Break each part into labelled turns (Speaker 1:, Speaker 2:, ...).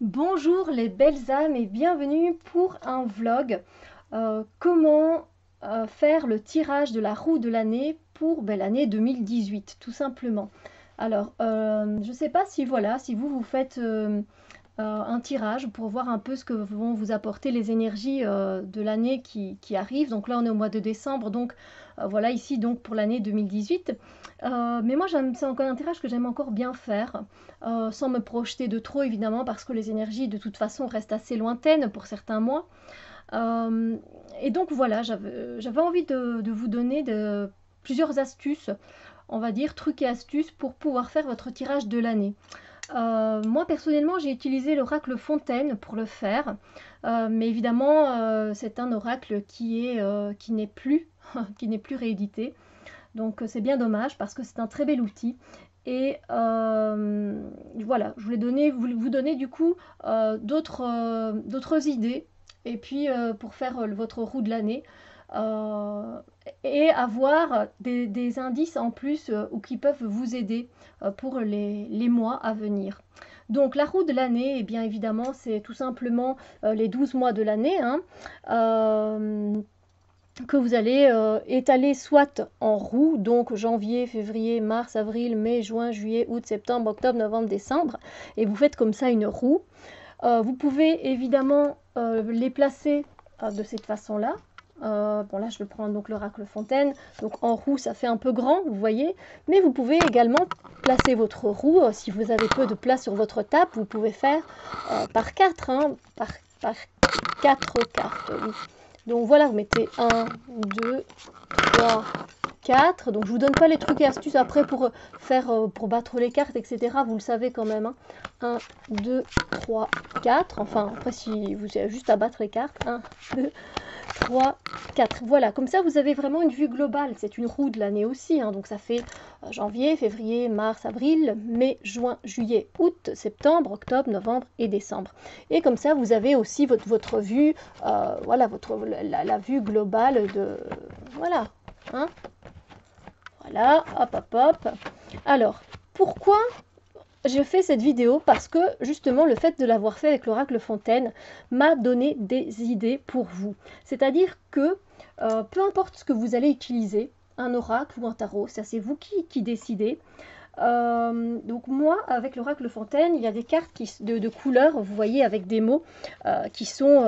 Speaker 1: Bonjour les belles âmes et bienvenue pour un vlog. Comment faire le tirage de la roue de l'année pour l'année 2018, tout simplement. Alors, je ne sais pas si voilà, si vous faites un tirage pour voir un peu ce que vont vous apporter les énergies de l'année qui arrive. Donc là, on est au mois de décembre, donc voilà ici donc pour l'année 2018. Mais moi, c'est encore un tirage que j'aime encore bien faire, sans me projeter de trop évidemment, parce que les énergies de toute façon restent assez lointaines pour certains mois. Euh, et donc voilà, j'avais envie de vous donner plusieurs astuces, on va dire trucs et astuces pour pouvoir faire votre tirage de l'année. Moi personnellement j'ai utilisé l'oracle Fontaine pour le faire, mais évidemment c'est un oracle qui n'est plus qui n'est plus réédité, donc c'est bien dommage parce que c'est un très bel outil. Et voilà, je voulais vous donner du coup d'autres idées, et puis pour faire votre roue de l'année, euh, et avoir des indices en plus ou qui peuvent vous aider pour les mois à venir. Donc la roue de l'année, eh bien évidemment, c'est tout simplement les 12 mois de l'année, hein, que vous allez étaler soit en roue, donc janvier, février, mars, avril, mai, juin, juillet, août, septembre, octobre, novembre, décembre, et vous faites comme ça une roue. Vous pouvez évidemment les placer de cette façon-là. Bon là je vais prendre donc l'oracle Fontaine, donc en roue ça fait un peu grand, vous voyez, mais vous pouvez également placer votre roue, si vous avez peu de place sur votre table, vous pouvez faire par 4, hein, par 4 cartes, oui. Donc voilà, vous mettez 1, 2, 3, 4. Donc je vous donne pas les trucs et astuces après pour faire pour battre les cartes, etc. Vous le savez quand même, hein. 1, 2, 3, 4. Enfin, après si vous avez juste à battre les cartes. 1, 2, 3, 4. Voilà, comme ça vous avez vraiment une vue globale. C'est une roue de l'année aussi, hein. Donc ça fait janvier, février, mars, avril, mai, juin, juillet, août, septembre, octobre, novembre et décembre. Et comme ça vous avez aussi votre vue, voilà, la vue globale de... Voilà, hein. Voilà, hop, hop, hop. Alors, pourquoi je fais cette vidéo? Parce que justement le fait de l'avoir fait avec l'oracle Fontaine m'a donné des idées pour vous. C'est-à-dire que peu importe ce que vous allez utiliser, un oracle ou un tarot, ça c'est vous qui décidez. Donc moi, avec l'oracle Fontaine, il y a des cartes de couleurs, vous voyez, avec des mots qui sont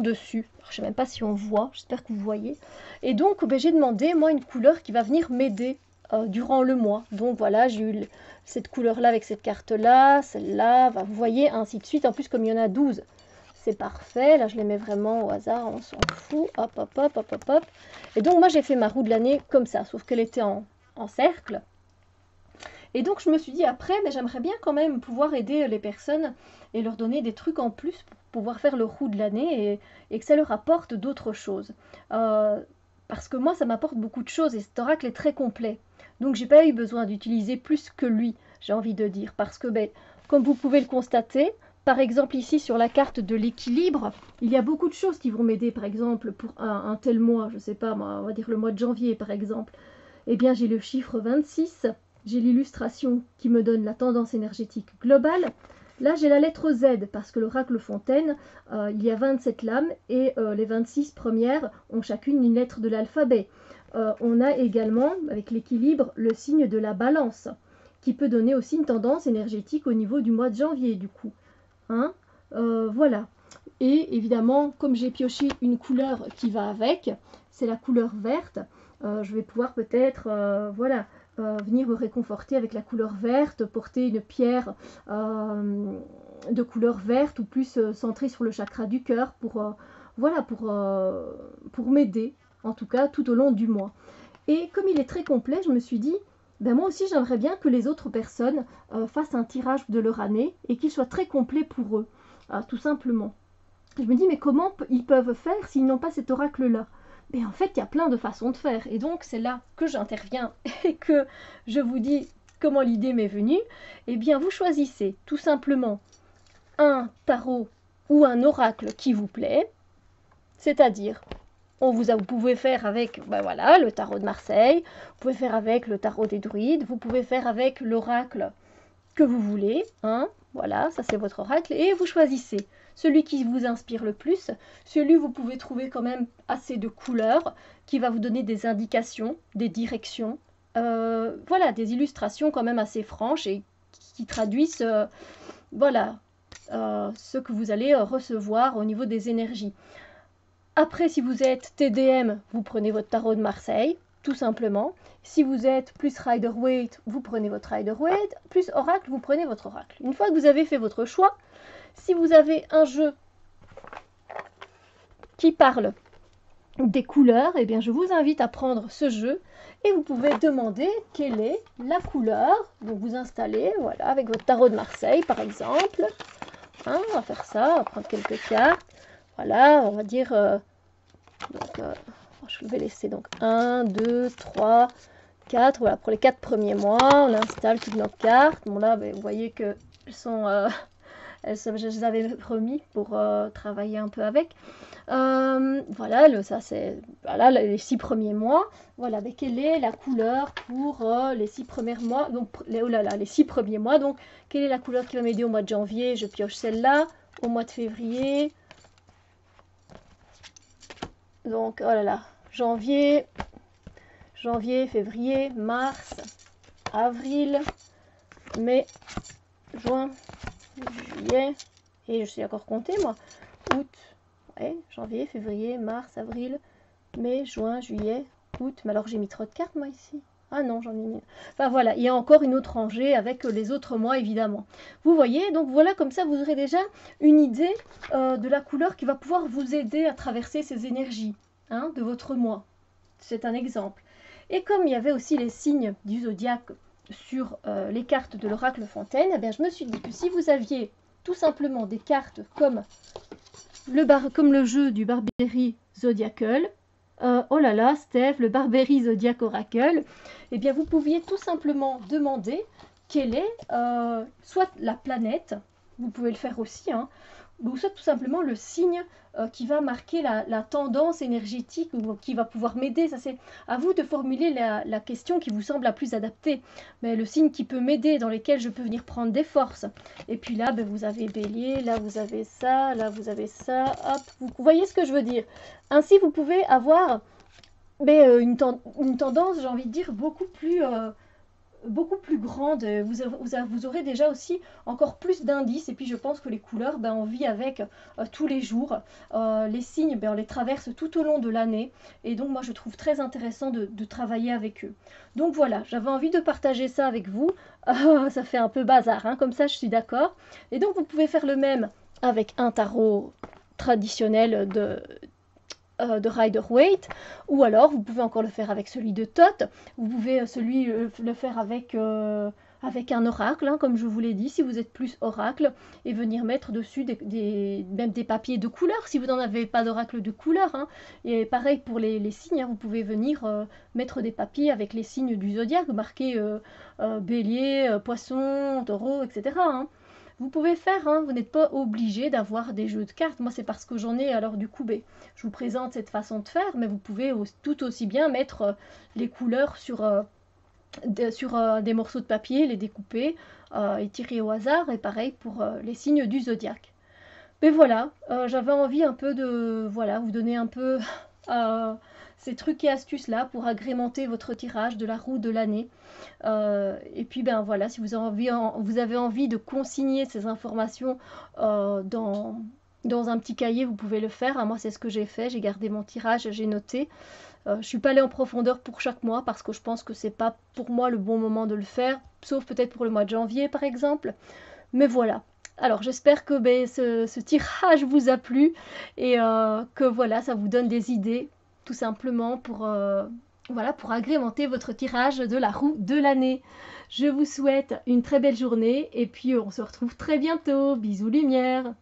Speaker 1: dessus. Alors, je ne sais même pas si on voit, j'espère que vous voyez. Et donc, ben, j'ai demandé, moi, une couleur qui va venir m'aider durant le mois. Donc voilà, j'ai eu cette couleur-là avec cette carte-là, celle-là, vous voyez, ainsi de suite. En plus, comme il y en a 12, c'est parfait. Là, je les mets vraiment au hasard, on s'en fout. Hop, hop, hop, hop, hop, hop. Et donc, moi, j'ai fait ma roue de l'année comme ça, sauf qu'elle était en cercle. Et donc je me suis dit après, mais j'aimerais bien quand même pouvoir aider les personnes et leur donner des trucs en plus pour pouvoir faire le roue de l'année, et que ça leur apporte d'autres choses. Euh, Parce que moi, ça m'apporte beaucoup de choses et cet oracle est très complet. Donc j'ai pas eu besoin d'utiliser plus que lui, j'ai envie de dire. Parce que, ben, comme vous pouvez le constater, par exemple ici sur la carte de l'équilibre, il y a beaucoup de choses qui vont m'aider. Par exemple, pour un tel mois, je sais pas, on va dire le mois de janvier par exemple, eh bien j'ai le chiffre 26, j'ai l'illustration qui me donne la tendance énergétique globale. Là, j'ai la lettre Z parce que l'oracle Fontaine, il y a 27 lames et les 26 premières ont chacune une lettre de l'alphabet. On a également, avec l'équilibre, le signe de la balance qui peut donner aussi une tendance énergétique au niveau du mois de janvier, du coup. Hein, voilà. Et évidemment, comme j'ai pioché une couleur qui va avec, c'est la couleur verte, je vais pouvoir peut-être voilà, venir me réconforter avec la couleur verte, porter une pierre de couleur verte ou plus centrée sur le chakra du cœur voilà, pour m'aider, en tout cas tout au long du mois. Et comme il est très complet, je me suis dit, ben moi aussi j'aimerais bien que les autres personnes fassent un tirage de leur année et qu'il soit très complet pour eux, tout simplement. Je me dis, mais comment ils peuvent faire s'ils n'ont pas cet oracle-là? Mais en fait, il y a plein de façons de faire. Et donc, c'est là que j'interviens et que je vous dis comment l'idée m'est venue. Eh bien, vous choisissez tout simplement un tarot ou un oracle qui vous plaît. C'est-à-dire, vous pouvez faire avec ben voilà, le tarot de Marseille, vous pouvez faire avec le tarot des druides, vous pouvez faire avec l'oracle que vous voulez, hein. Voilà, ça c'est votre oracle, et vous choisissez celui qui vous inspire le plus. Celui où vous pouvez trouver quand même assez de couleurs, qui va vous donner des indications, des directions, voilà, des illustrations quand même assez franches et qui traduisent, voilà, ce que vous allez recevoir au niveau des énergies. Après, si vous êtes TDM, vous prenez votre tarot de Marseille, tout simplement. Si vous êtes plus Rider-Waite, vous prenez votre Rider-Waite. Plus Oracle, vous prenez votre Oracle. Une fois que vous avez fait votre choix, si vous avez un jeu qui parle des couleurs, eh bien je vous invite à prendre ce jeu et vous pouvez demander quelle est la couleur. Donc vous installez, voilà, avec votre tarot de Marseille par exemple. Hein, on va faire ça, on va prendre quelques cartes. Voilà, on va dire, je vais laisser donc 1, 2, 3, 4, voilà, pour les 4 premiers mois, on installe toutes nos cartes. Bon là, vous voyez qu'elles sont, je les avais remis pour travailler un peu avec. Voilà, ça c'est voilà, les 6 premiers mois. Voilà, mais quelle est la couleur pour les 6 premiers mois? Donc, les 6 premiers mois. Donc, quelle est la couleur qui va m'aider au mois de janvier? Je pioche celle-là. Au mois de février. Donc, oh là là, janvier, février, mars, avril, mai, juin, juillet, et je sais encore compter moi, août, ouais, janvier, février, mars, avril, mai, juin, juillet, août, mais alors j'ai mis trop de cartes moi ici. Ah non, j'en ai mis. Enfin voilà, il y a encore une autre rangée avec les autres mois évidemment. Vous voyez, donc voilà, comme ça vous aurez déjà une idée de la couleur qui va pouvoir vous aider à traverser ces énergies, hein, de votre mois. C'est un exemple. Et comme il y avait aussi les signes du zodiaque sur les cartes de l'oracle Fontaine, eh bien, je me suis dit que si vous aviez tout simplement des cartes comme le jeu du Barberry Zodiacal, oh là là, Steph, le Barberry Zodiac Oracle, eh bien vous pouviez tout simplement demander quelle est soit la planète, vous pouvez le faire aussi, hein, ou soit tout simplement le signe qui va marquer la tendance énergétique ou qui va pouvoir m'aider. Ça, c'est à vous de formuler la question qui vous semble la plus adaptée. Mais le signe qui peut m'aider, dans lequel je peux venir prendre des forces. Et puis là, ben, vous avez Bélier, là vous avez ça, là vous avez ça. Hop, vous voyez ce que je veux dire. Ainsi, vous pouvez avoir une tendance, j'ai envie de dire, beaucoup plus grande. Vous aurez déjà aussi encore plus d'indices. Et puis je pense que les couleurs, on vit avec tous les jours. Les signes, on les traverse tout au long de l'année. Et donc moi je trouve très intéressant de travailler avec eux. Donc voilà, j'avais envie de partager ça avec vous. Ça fait un peu bazar, hein, comme ça je suis d'accord. Et donc vous pouvez faire le même avec un tarot traditionnel de Rider-Waite, ou alors vous pouvez encore le faire avec celui de Thoth, vous pouvez le faire avec un oracle, hein, comme je vous l'ai dit, si vous êtes plus oracle, et venir mettre dessus même des papiers de couleur, si vous n'en avez pas d'oracle de couleur, hein. Et pareil pour les signes, hein, vous pouvez venir mettre des papiers avec les signes du zodiaque, marqués bélier, poisson, taureau, etc., hein. Vous pouvez faire, hein, vous n'êtes pas obligé d'avoir des jeux de cartes. Moi, c'est parce que j'en ai, alors du coup, je vous présente cette façon de faire, mais vous pouvez tout aussi bien mettre les couleurs sur des morceaux de papier, les découper et tirer au hasard, et pareil pour les signes du zodiaque. Mais voilà, j'avais envie un peu de vous donner un peu ces trucs et astuces là pour agrémenter votre tirage de la roue de l'année. Et puis voilà, si vous avez envie de consigner ces informations dans un petit cahier, vous pouvez le faire. Moi, c'est ce que j'ai fait. J'ai gardé mon tirage, j'ai noté. Je ne suis pas allée en profondeur pour chaque mois parce que je pense que c'est pas pour moi le bon moment de le faire, sauf peut-être pour le mois de janvier par exemple. Mais voilà. Alors j'espère que ce tirage vous a plu et que voilà, ça vous donne des idées tout simplement pour agrémenter votre tirage de la roue de l'année. Je vous souhaite une très belle journée et puis on se retrouve très bientôt. Bisous lumière.